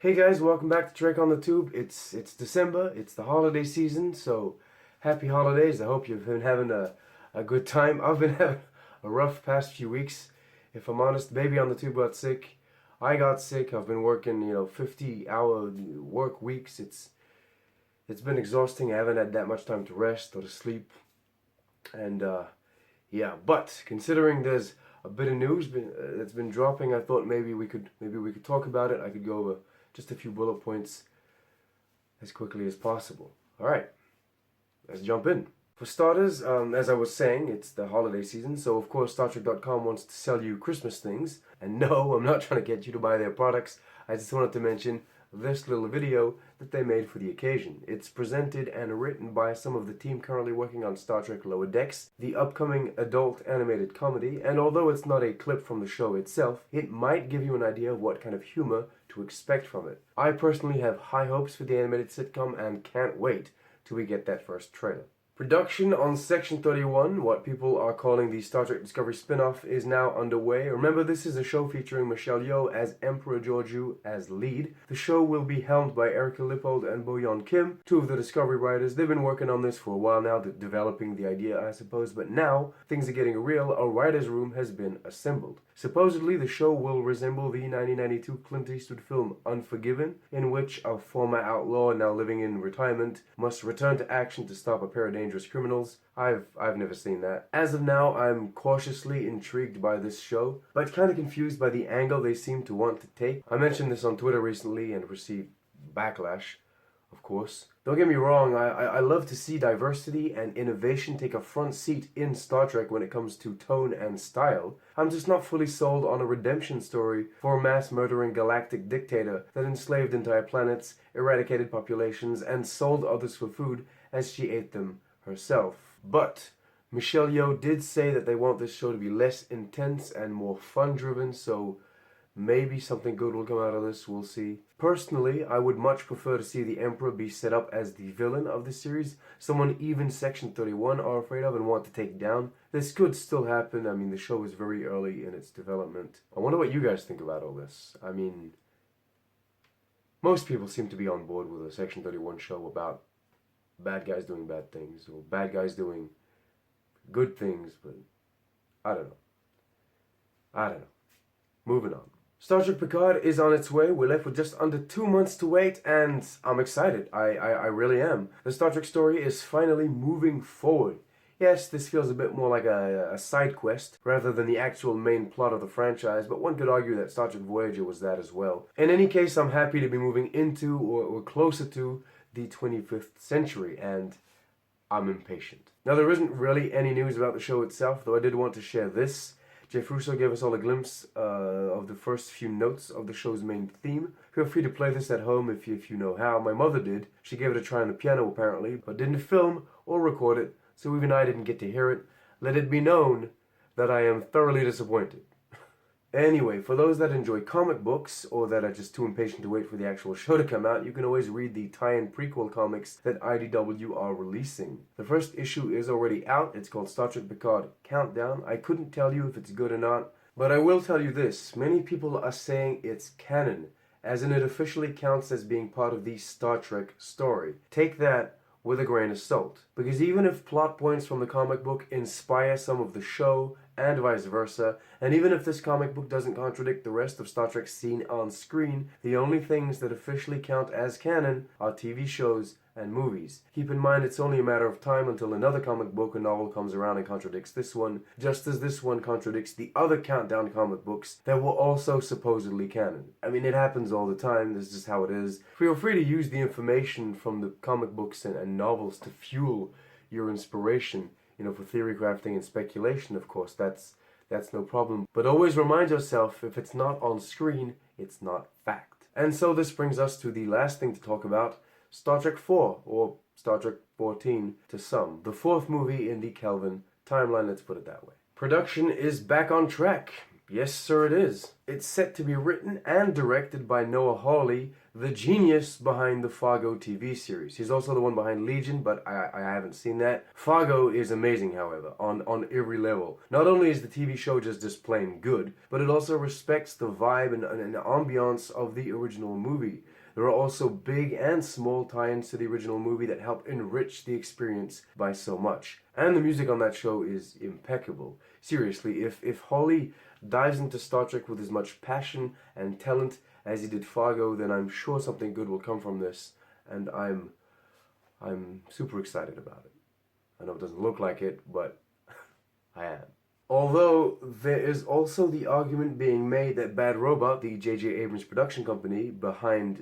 Hey guys, welcome back to Trek on the Tube. It's December, it's the holiday season, so happy holidays. I hope you've been having a good time. I've been having a rough past few weeks. If I'm honest, baby on the tube got sick. I got sick. I've been working, 50-hour work weeks. It's been exhausting. I haven't had that much time to rest or to sleep. And yeah, but considering there's a bit of news that's been dropping, I thought maybe we could talk about it. I could go over just a few bullet points as quickly as possible. All right, let's jump in. For starters, as I was saying, it's the holiday season, so of course StarTrek.com wants to sell you Christmas things. And no, I'm not trying to get you to buy their products. I just wanted to mention this little video that they made for the occasion. It's presented and written by some of the team currently working on Star Trek Lower Decks, the upcoming adult animated comedy, and although it's not a clip from the show itself, it might give you an idea of what kind of humor to expect from it. I personally have high hopes for the animated sitcom and can't wait till we get that first trailer. Production on Section 31, what people are calling the Star Trek Discovery spin-off, is now underway. Remember, this is a show featuring Michelle Yeoh as Emperor Georgiou as lead. The show will be helmed by Erica Lippold and Bo-Yeon Kim, two of the Discovery writers. They've been working on this for a while now, developing the idea, I suppose, but now things are getting real. A writer's room has been assembled. Supposedly, the show will resemble the 1992 Clint Eastwood film Unforgiven, in which a former outlaw now living in retirement must return to action to stop a pair of dangerous criminals. I've never seen that. As of now, I'm cautiously intrigued by this show, but kind of confused by the angle they seem to want to take. I mentioned this on Twitter recently and received backlash, of course. Don't get me wrong, I love to see diversity and innovation take a front seat in Star Trek when it comes to tone and style. I'm just not fully sold on a redemption story for a mass-murdering galactic dictator that enslaved entire planets, eradicated populations, and sold others for food as she ate them herself. But Michelle Yeoh did say that they want this show to be less intense and more fun-driven, so maybe something good will come out of this, we'll see. Personally, I would much prefer to see the Emperor be set up as the villain of the series, someone even Section 31 are afraid of and want to take down. This could still happen. I mean, the show is very early in its development. I wonder what you guys think about all this. I mean, most people seem to be on board with a Section 31 show about bad guys doing bad things, or bad guys doing good things, but I don't know. Moving on. Star Trek Picard is on its way. We're left with just under 2 months to wait, and I'm excited. I really am. The Star Trek story is finally moving forward. Yes, this feels a bit more like a side quest, rather than the actual main plot of the franchise, but one could argue that Star Trek Voyager was that as well. In any case, I'm happy to be moving into, or closer to, the 25th century, and I'm impatient. Now, there isn't really any news about the show itself, though I did want to share this. Jeff Russo gave us all a glimpse of the first few notes of the show's main theme. Feel free to play this at home if you know how. My mother did. She gave it a try on the piano apparently, but didn't film or record it, so even I didn't get to hear it. Let it be known that I am thoroughly disappointed. Anyway, for those that enjoy comic books, or that are just too impatient to wait for the actual show to come out, you can always read the tie-in prequel comics that IDW are releasing. The first issue is already out. It's called Star Trek Picard Countdown. I couldn't tell you if it's good or not, but I will tell you this. Many people are saying it's canon, as in it officially counts as being part of the Star Trek story. Take that with a grain of salt, because even if plot points from the comic book inspire some of the show, and vice versa, and even if this comic book doesn't contradict the rest of Star Trek seen on screen, the only things that officially count as canon are TV shows and movies. Keep in mind, it's only a matter of time until another comic book or novel comes around and contradicts this one, just as this one contradicts the other Countdown comic books that were also supposedly canon. I mean, it happens all the time. This is just how it is. Feel free to use the information from the comic books and novels to fuel your inspiration, for theory crafting and speculation, of course. That's no problem. But always remind yourself, if it's not on screen, it's not fact. And so this brings us to the last thing to talk about, Star Trek 4, or Star Trek 14 to some. The fourth movie in the Kelvin Timeline, let's put it that way. Production is back on track. Yes, sir, it is. It's set to be written and directed by Noah Hawley, the genius behind the Fargo TV series. He's also the one behind Legion, but I haven't seen that. Fargo is amazing, however, on every level. Not only is the TV show just plain good, but it also respects the vibe and ambiance of the original movie. There are also big and small tie-ins to the original movie that help enrich the experience by so much. And the music on that show is impeccable. Seriously, if Hawley dives into Star Trek with as much passion and talent as he did Fargo, then I'm sure something good will come from this, and I'm super excited about it. I know it doesn't look like it, but I am. Although there is also the argument being made that Bad Robot, the J.J. Abrams production company behind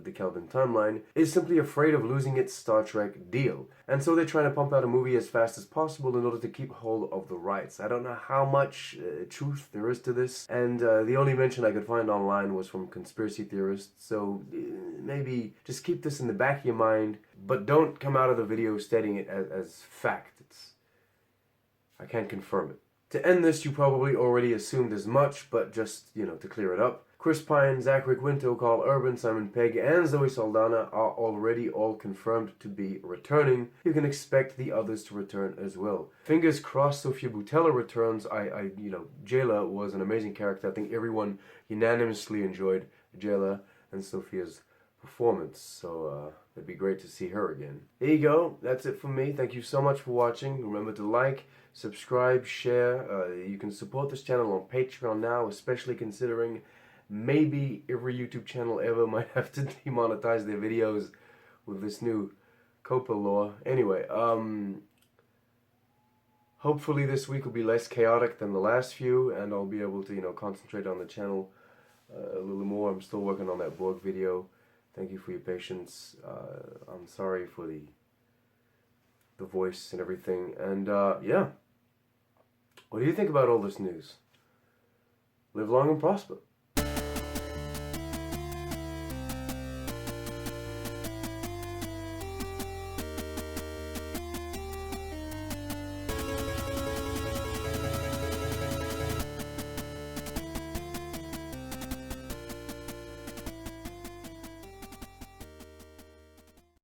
the Kelvin Timeline, is simply afraid of losing its Star Trek deal. And so they're trying to pump out a movie as fast as possible in order to keep hold of the rights. I don't know how much truth there is to this, and the only mention I could find online was from conspiracy theorists, so maybe just keep this in the back of your mind, but don't come out of the video stating it as fact. I can't confirm it. To end this, you probably already assumed as much, but just, to clear it up, Chris Pine, Zachary Quinto, Carl Urban, Simon Pegg, and Zoe Saldana are already all confirmed to be returning. You can expect the others to return as well. Fingers crossed Sofia Boutella returns. Jayla was an amazing character. I think everyone unanimously enjoyed Jayla and Sophia's performance, so it'd be great to see her again. There you go. That's it from me. Thank you so much for watching. Remember to like, subscribe, share. You can support this channel on Patreon now, especially considering maybe every YouTube channel ever might have to demonetize their videos with this new COPA law. Anyway, hopefully this week will be less chaotic than the last few, and I'll be able to, concentrate on the channel a little more. I'm still working on that Borg video. Thank you for your patience. I'm sorry for the voice and everything. And yeah, what do you think about all this news? Live long and prosper.